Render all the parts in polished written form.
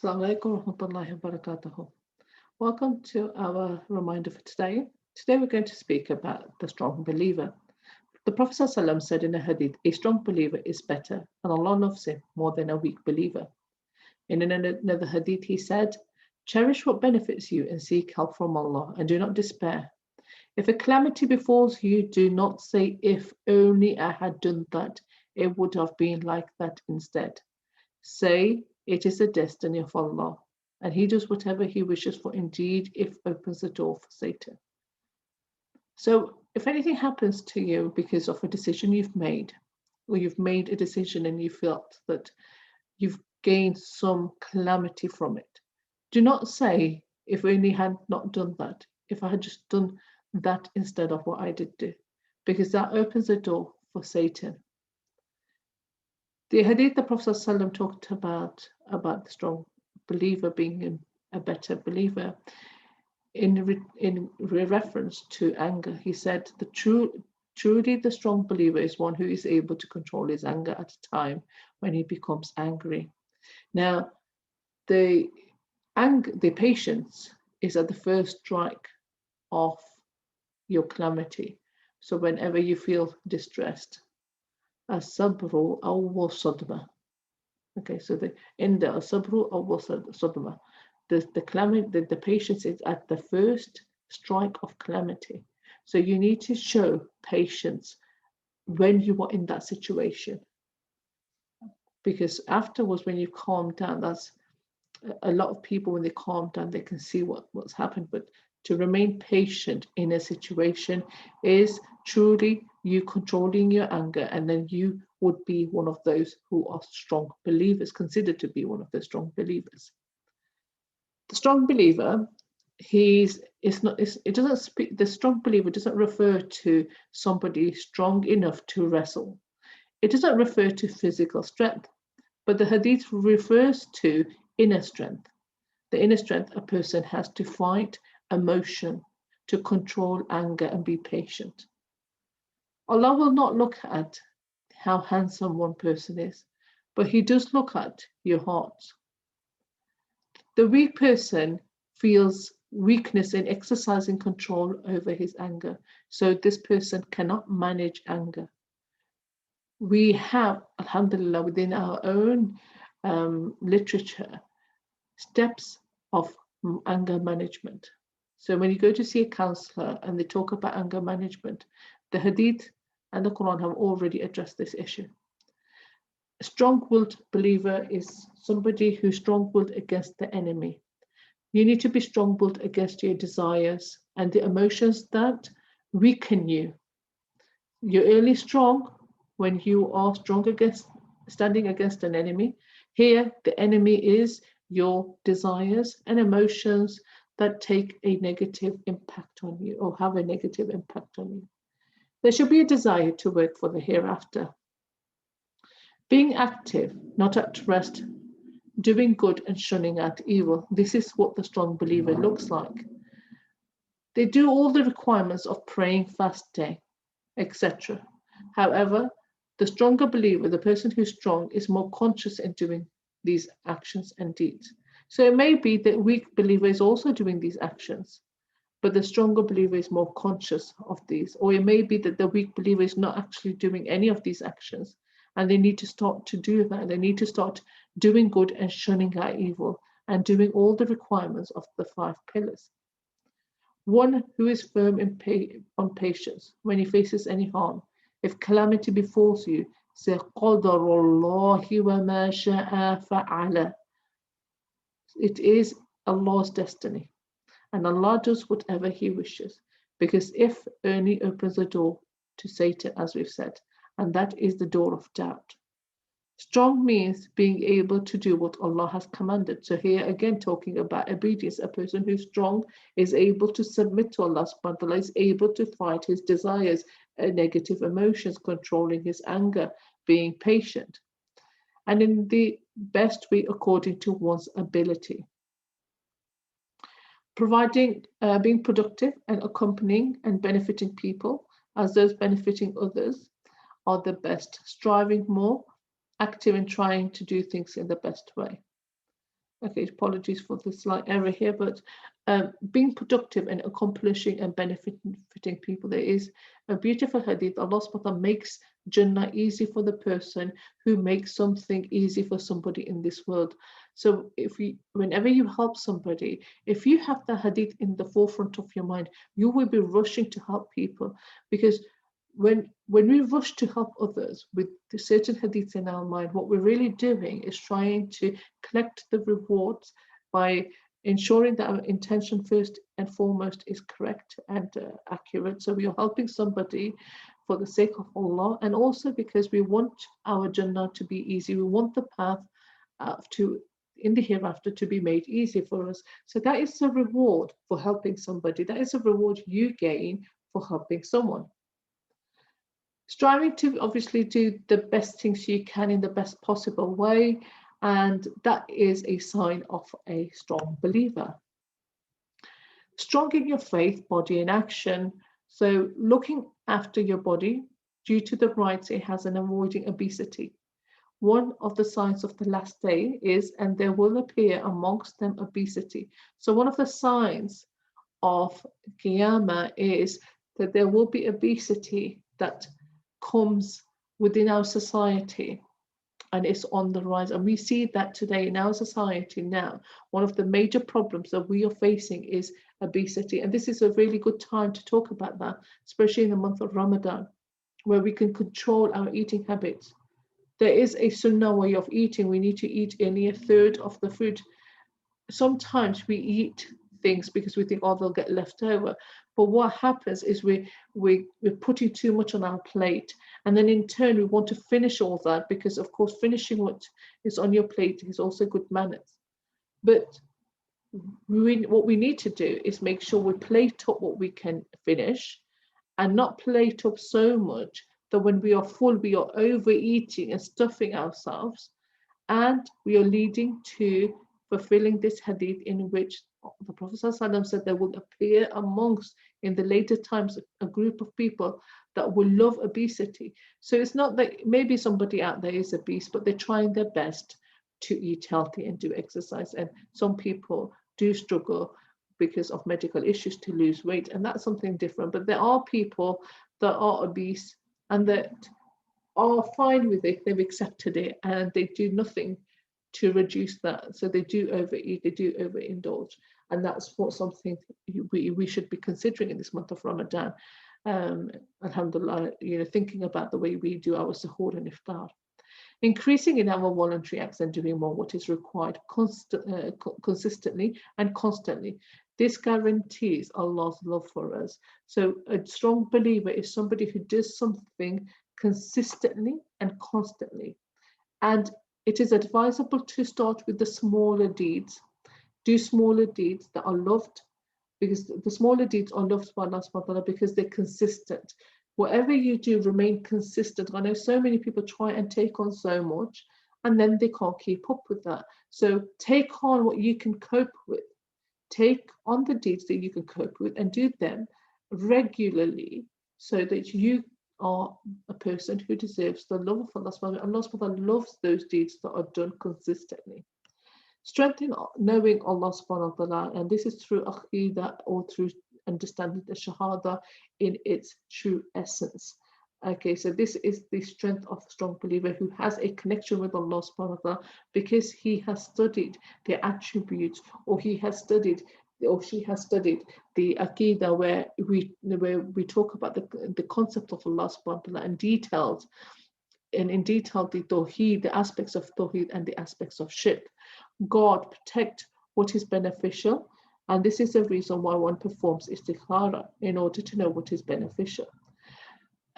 Assalamu alaikum warahmatullahi wabarakatuh. Welcome to our reminder for today. Today we're going to speak about the strong believer. The Prophet ﷺ said in a hadith, a strong believer is better and Allah loves him more than a weak believer. In another hadith he said, cherish what benefits you and seek help from Allah and do not despair. If a calamity befalls you, do not say, if only I had done that, it would have been like that instead. Say, it is the destiny of Allah, and He does whatever He wishes, for indeed it opens the door for Satan. So, if anything happens to you because of a decision you've made, or you've made a decision and you felt that you've gained some calamity from it, do not say, if only I had not done that, if I had just done that instead of what I did do, because that opens the door for Satan. The hadith the Prophet ﷺ talked about the strong believer being a better believer in reference to anger. He said, truly the strong believer is one who is able to control his anger at a time when he becomes angry. Now, the patience is at the first strike of your calamity. So whenever you feel distressed, as-sabru awwal sadma. Okay, so the as-sabru awwal sadma. The patience is at the first strike of calamity. So you need to show patience when you are in that situation. Because afterwards, when you calm down, that's a lot of people, when they calm down, they can see what's happened. But to remain patient in a situation is truly you controlling your anger, and then you would be one of those who are strong believers, considered to be one of the strong believers. The strong believer, the strong believer doesn't refer to somebody strong enough to wrestle. It doesn't refer to physical strength, but the hadith refers to inner strength. The inner strength a person has to fight emotion, to control anger and be patient. Allah will not look at how handsome one person is, but He does look at your heart. The weak person feels weakness in exercising control over his anger, so this person cannot manage anger. We have, alhamdulillah, within our own literature, steps of anger management. So when you go to see a counselor and they talk about anger management, the hadith and the Quran have already addressed this issue. A strong-willed believer is somebody who's strong-willed against the enemy. You need to be strong-willed against your desires and the emotions that weaken you. You're only strong when you are standing against an enemy. Here, the enemy is your desires and emotions that take a negative impact on you or have a negative impact on you. There should be a desire to work for the hereafter. Being active, not at rest, doing good and shunning at evil. This is what the strong believer looks like. They do all the requirements of praying, fasting, etc. However, the stronger believer, the person who's strong, is more conscious in doing these actions and deeds. So it may be that weak believer is also doing these actions, but the stronger believer is more conscious of these. Or it may be that the weak believer is not actually doing any of these actions, and they need to start to do that. They need to start doing good and shunning at evil and doing all the requirements of the 5 pillars. One who is firm on patience when he faces any harm. If calamity befalls you, say, قَدَرُ اللَّهِ وَمَا شَاءَ فَعَلَ. It is Allah's destiny, and Allah does whatever He wishes, because if only opens the door to Satan, as we've said, and that is the door of doubt. Strong means being able to do what Allah has commanded. So here again, talking about obedience, a person who's strong is able to submit to Allah subhanahu wa ta'ala, is able to fight his desires, negative emotions, controlling his anger, being patient, and in the best way according to one's ability. Being productive and accompanying and benefiting people as those benefiting others are the best. Striving more, active in trying to do things in the best way. Okay, apologies for the slight error here, but being productive and accomplishing and benefiting people. There is a beautiful hadith. Allah subhanahu wa ta'ala makes Jannah easy for the person who makes something easy for somebody in this world. So whenever you help somebody, if you have the hadith in the forefront of your mind, you will be rushing to help people, because when we rush to help others with the certain hadiths in our mind, what we're really doing is trying to collect the rewards by ensuring that our intention first and foremost is correct and accurate. So we are helping somebody for the sake of Allah, and also because we want our Jannah to be easy. We want the path to in the hereafter to be made easy for us. So that is a reward for helping somebody. That is a reward you gain for helping someone. Striving to obviously do the best things you can in the best possible way, and that is a sign of a strong believer. Strong in your faith, body and action. So looking after your body due to the rights it has in avoiding obesity. One of the signs of the last day is, and there will appear amongst them obesity. So one of the signs of Qiyamah is that there will be obesity that comes within our society, and it's on the rise. And we see that today in our society now. One of the major problems that we are facing is obesity. And this is a really good time to talk about that, especially in the month of Ramadan, where we can control our eating habits. There is a sunnah way of eating. We need to eat only a third of the food. Sometimes we eat things because we think, oh, they'll get left over. But what happens is we're putting too much on our plate. And then in turn, we want to finish all that because, of course, finishing what is on your plate is also good manners. But what we need to do is make sure we plate up what we can finish and not plate up so much that when we are full, we are overeating and stuffing ourselves. And we are leading to fulfilling this hadith in which the Prophet ﷺ said there will appear amongst in the later times a group of people that will love obesity. So it's not that maybe somebody out there is obese, but they're trying their best to eat healthy and do exercise. And some people do struggle because of medical issues to lose weight, and that's something different. But there are people that are obese and that are fine with it, they've accepted it, and they do nothing to reduce that. So they do overeat, they do overindulge, and that's what something we should be considering in this month of Ramadan. Alhamdulillah, thinking about the way we do our suhoor and iftar. Increasing in our voluntary acts and doing more what is required consistently and constantly. This guarantees Allah's love for us. So a strong believer is somebody who does something consistently and constantly. And it is advisable to start with the smaller deeds. Do smaller deeds that are loved, because the smaller deeds are loved by Allah subhanahu wa ta'ala because they're consistent. Whatever you do, remain consistent. I know so many people try and take on so much and then they can't keep up with that. So take on what you can cope with. Take on the deeds that you can cope with and do them regularly so that you are a person who deserves the love of Allah subhanahu wa ta'ala. Allah subhanahu wa ta'ala loves those deeds that are done consistently. Strengthen knowing Allah subhanahu wa ta'ala, and this is through aqidah or through understanding the shahada in its true essence. Okay, so this is the strength of a strong believer who has a connection with Allah subhanahu wa ta'ala because he has studied the attributes, or he has studied, or she has studied the aqidah where we talk about the concept of Allah subhanahu wa ta'ala and in detail the tawheed, the aspects of tawheed and the aspects of shirk. God protect what is beneficial, and this is the reason why one performs istikhara in order to know what is beneficial.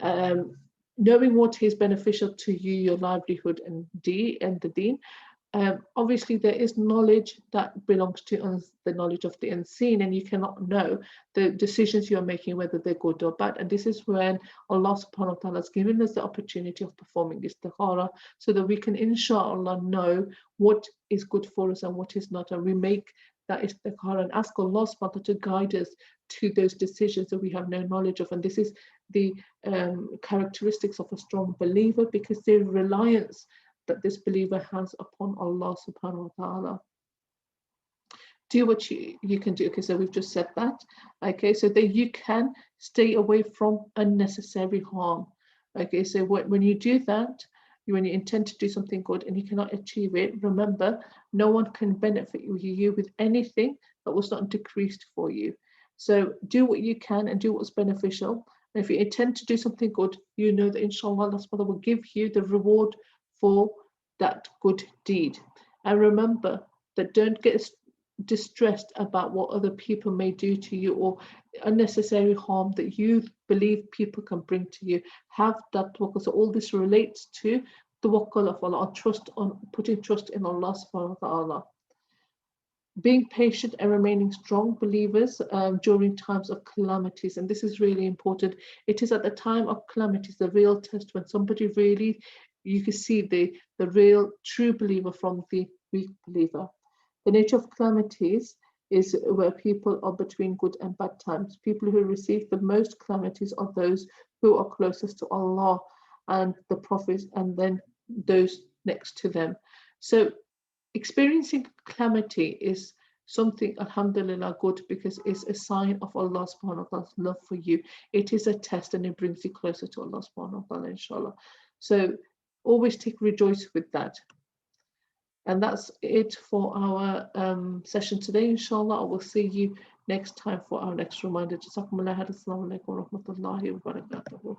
Knowing what is beneficial to you, your livelihood and the deen. Obviously, there is knowledge that belongs to the knowledge of the unseen, and you cannot know the decisions you're making, whether they're good or bad. And this is when Allah subhanahu wa ta'ala has given us the opportunity of performing istikhara so that we can, inshallah, know what is good for us and what is not. And we make that istikhara and ask Allah subhanahu wa ta'ala to guide us to those decisions that we have no knowledge of. And this is the characteristics of a strong believer, because their reliance that this believer has upon Allah subhanahu wa ta'ala. do what you can do. Okay, so we've just said that. Okay, so that you can stay away from unnecessary harm. Okay, so when you do that, when you intend to do something good and you cannot achieve it, remember, no one can benefit you with anything that was not decreased for you. So do what you can and do what's beneficial. And if you intend to do something good, you know that inshallah Allah subhanahu will give you the reward for that good deed. And remember that don't get distressed about what other people may do to you or unnecessary harm that you believe people can bring to you. Have that tawakkul. So all this relates to the tawakkul of Allah, trust on putting trust in Allah subhanahu wa ta'ala. Being patient and remaining strong believers during times of calamities, and this is really important. It is at the time of calamities, the real test, when somebody really, you can see the real true believer from the weak believer. The nature of calamities is where people are between good and bad times. People who receive the most calamities are those who are closest to Allah and the prophets, and then those next to them. So experiencing calamity is something, alhamdulillah, good, because it's a sign of Allah subhanahu wa ta'ala's love for you. It is a test and it brings you closer to Allah subhanahu wa ta'ala, inshallah. So always take rejoice with that. And that's it for our session today, inshallah. I will see you next time for our next reminder. Jazakumullah khairan. Assalamu alaikum wa rahmatullahi wa barakatuh.